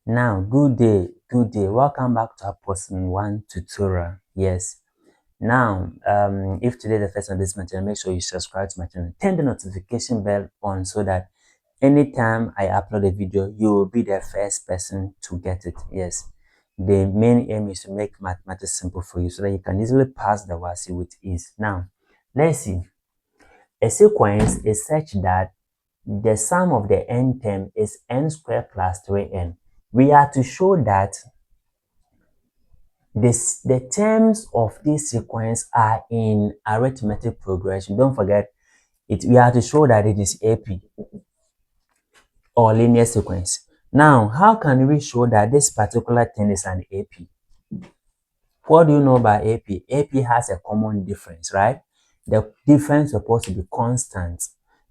Now, good day, good day. Welcome back to our person one tutorial. Yes. Now, if today the first on this my channel, make sure you subscribe to my channel, turn the notification bell on so that anytime I upload a video, you will be the first person to get it. Yes. The main aim is to make mathematics simple for you so that you can easily pass the WASI with ease. Now, let's see. A sequence is such that the sum of the n term is n squared plus 3n. We are to show that the terms of this sequence are in arithmetic progression. Don't forget it. We have to show that it is AP or linear sequence. Now, how can we show that this particular thing is an AP? What do you know about AP? AP has a common difference, right? The difference is supposed to be constant.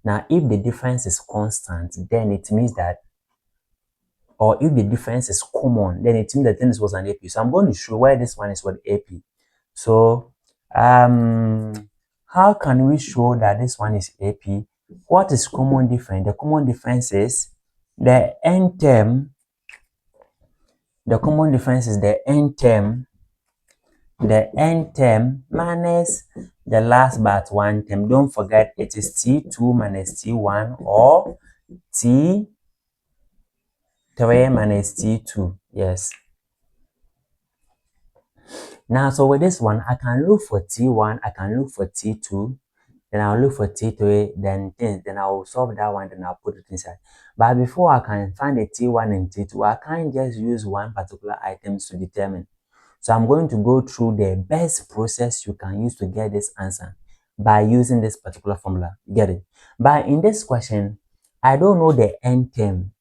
Now, if the difference is constant, then it means that, or if the difference is common, then it means that this was an AP. So I'm going to show why this one is what AP. So, how can we show that this one is AP? What is common difference? The common difference is the n term. The common difference is the n term minus the last but one term. Don't forget it is T2 minus T1 or T3 minus T2. Yes. Now, so with this one, I can look for T1, I can look for T2, then I'll look for T3, then I'll solve that one, then I'll put it inside. But before I can find the T1 and T2, I can't just use one particular item to determine. So I'm going to go through the best process you can use to get this answer by using this particular formula. Get it? But in this question, I don't know the n term.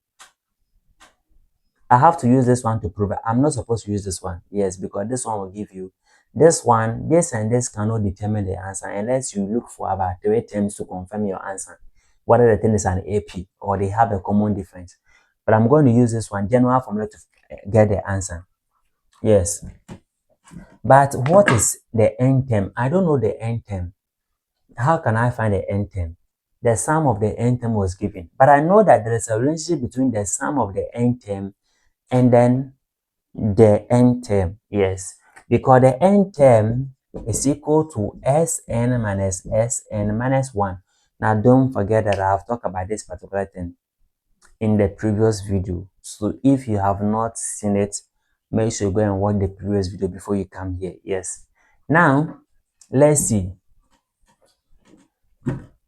I have to use this one to prove it. I'm not supposed to use this one. Yes, because this one will give you this one, this and this cannot determine the answer unless you look for about 3 terms to confirm your answer, whether the thing is an AP or they have a common difference. But I'm going to use this one, general formula, to get the answer. Yes. But what is the n term? I don't know the n term. How can I find the n term? The sum of the n term was given. But I know that there is a relationship between the sum of the n term and then the n term. Yes, because the n term is equal to Sn minus Sn minus 1. Now don't forget that I have talked about this particular thing in the previous video. So if you have not seen it, make sure you go and watch the previous video before you come here. Yes. Now let's see.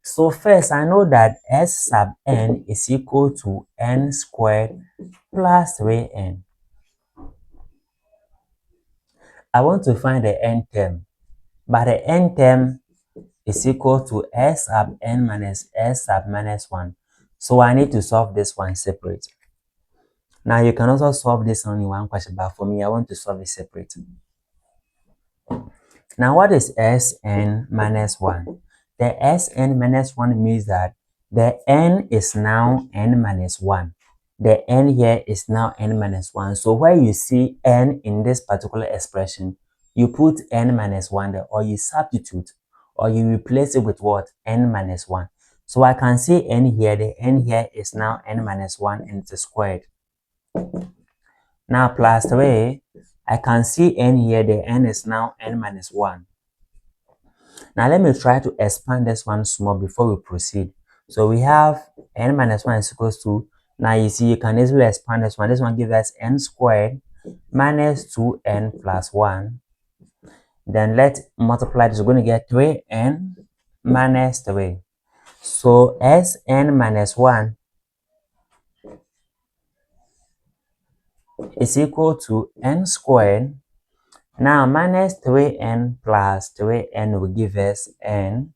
So first, I know that S sub n is equal to n squared plus 3n. I want to find the n term, but the n term is equal to S sub n minus S sub minus 1. So I need to solve this one separate. Now you can also solve this only one question, but for me, I want to solve it separate. Now what is Sn minus 1? The Sn minus 1 means that the n is now n minus 1. The n here is now n minus 1. So where you see n in this particular expression, you put n minus 1 there, or you substitute, or you replace it with what? N minus 1. So I can see n here, the n here is now n minus 1 and it's squared. Now plus 3, I can see n here, the n is now n minus 1. Now let me try to expand this one small before we proceed. So we have n minus 1 is equals to, now you see you can easily expand this one. This one gives us n squared minus 2n plus 1. Then let's multiply this. We're going to get 3n minus 3. So Sn minus 1 is equal to n squared. Now minus 3n plus 3n will give us n.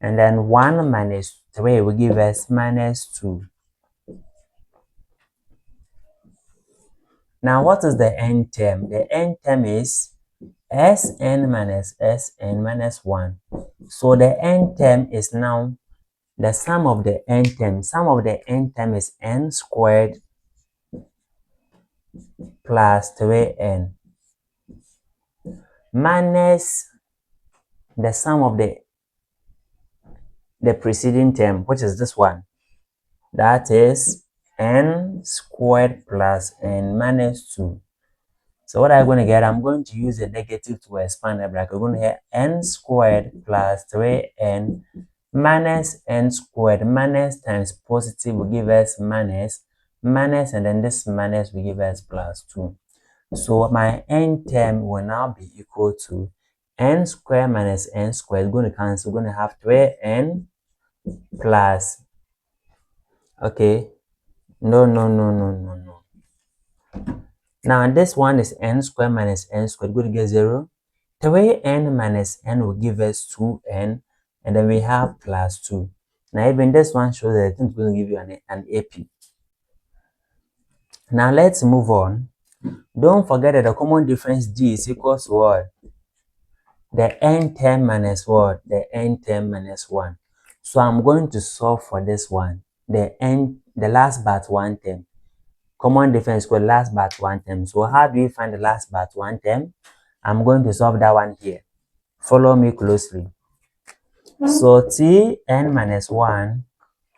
And then 1 minus 3 will give us minus 2. Now what is the n term? The n term is Sn minus Sn minus 1. So the n term is now the sum of the n term. Sum of the n term is n squared plus 3n minus the sum of the preceding term, which is this one. That is n squared plus n minus 2. So what I'm going to get, I'm going to use a negative to expand the bracket. We're going to get n squared plus 3n minus n squared. Minus times positive will give us minus, and then this minus will give us plus 2. So my n term will now be equal to n squared minus n squared. It's going to cancel. We're going to have 3n plus, okay, no. Now this one is n squared minus n squared. We're going to get 0. 3n minus n will give us 2n, and then we have plus 2. Now even this one shows that it's going to give you an AP. Now let's move on. Don't forget that the common difference d is equal to what? The n term minus what? The n term minus 1. So I'm going to solve for this one. The last but one term. Common difference equal last but one term. So how do we find the last but one term? I'm going to solve that one here. Follow me closely. So Tn minus 1,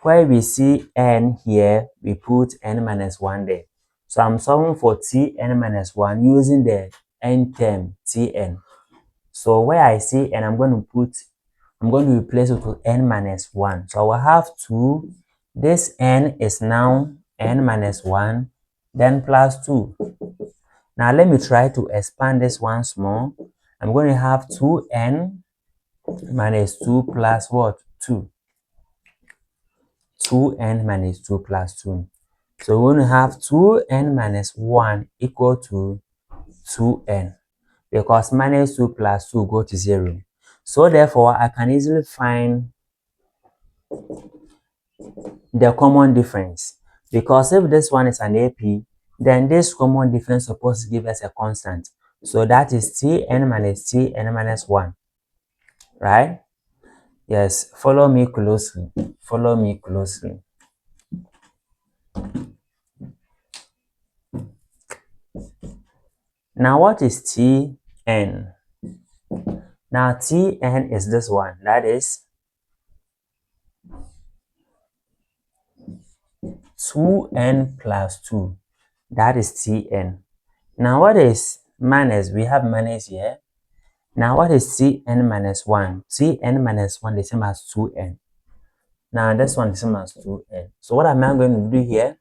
where we see n here, we put n minus 1 there. So I'm solving for Tn minus 1 using the n term Tn. So where I see n, I'm going to replace it with n minus 1. So I will have 2. This n is now n minus 1, then plus 2. Now let me try to expand this once more. I'm going to have 2n minus 2 plus what? 2. 2n minus 2 plus 2. So we're going to have 2n minus 1 equal to 2n, because minus 2 plus 2 go to 0. So therefore, I can easily find the common difference, because if this one is an AP, then this common difference is supposed to give us a constant. So that is Tn minus 1, right? Yes, follow me closely. Follow me closely. Now what is Tn? Now Tn is this one, that is 2n plus 2. That is Tn. Now what is minus? We have minus here. Now what is Tn minus 1? Tn minus 1 the same as 2n. Now this one is the same as 2n. So what am I going to do here?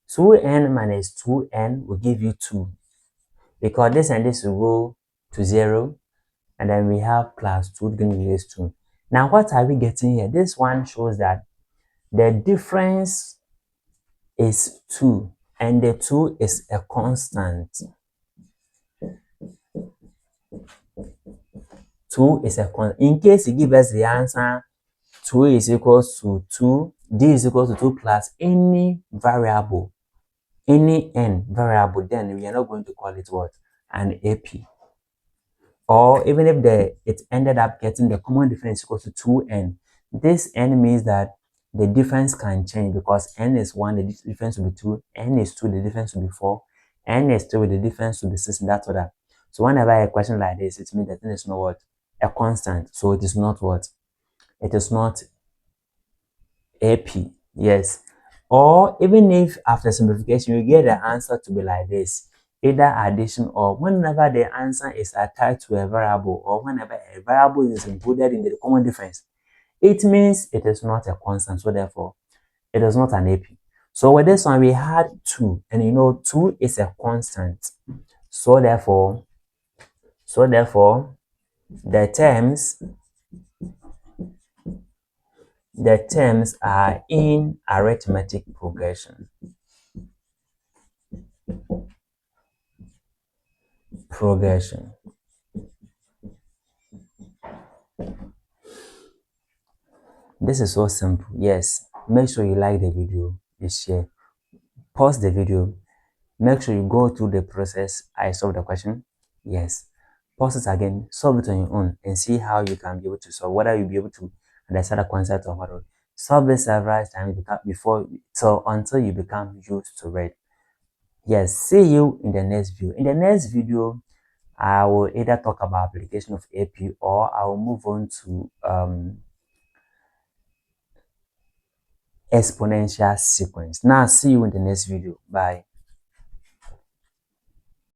2n minus 2n will give you 2. Because this and this will go to 0. And then we have plus 2 going to raise 2. Now what are we getting here? This one shows that the difference is 2. And the 2 is a constant. 2 is a constant. In case you give us the answer 2 is equal to 2, d is equal to 2 plus any variable, any n variable, then we are not going to call it what? An AP. Or even if it ended up getting the common difference equal to 2n, this n means that the difference can change, because n is 1, the difference will be 2, n is 2, the difference will be 4, n is 3, the difference will be 6, and that's what that. So whenever a question like this, it means that thing is not what? A constant. So it is not what? It is not AP. Yes. Or even if after simplification you get the answer to be like this, either addition, or whenever the answer is attached to a variable, or whenever a variable is included in the common difference, it means it is not a constant. So therefore, it is not an AP. So with this one, we had 2, and 2 is a constant. So therefore, the terms are in arithmetic progression. This is so simple. Yes, make sure you like the video, you share, pause the video, make sure you go through the process. I solved the question. Yes, pause it again, solve it on your own, and see how you can be able to solve, whether you'll be able to understand the concept of what. Solve it several times until you become used to it. Yes, see you in the next video. In the next video, I will either talk about application of AP, or I will move on to exponential sequence. Now see you in the next video. Bye.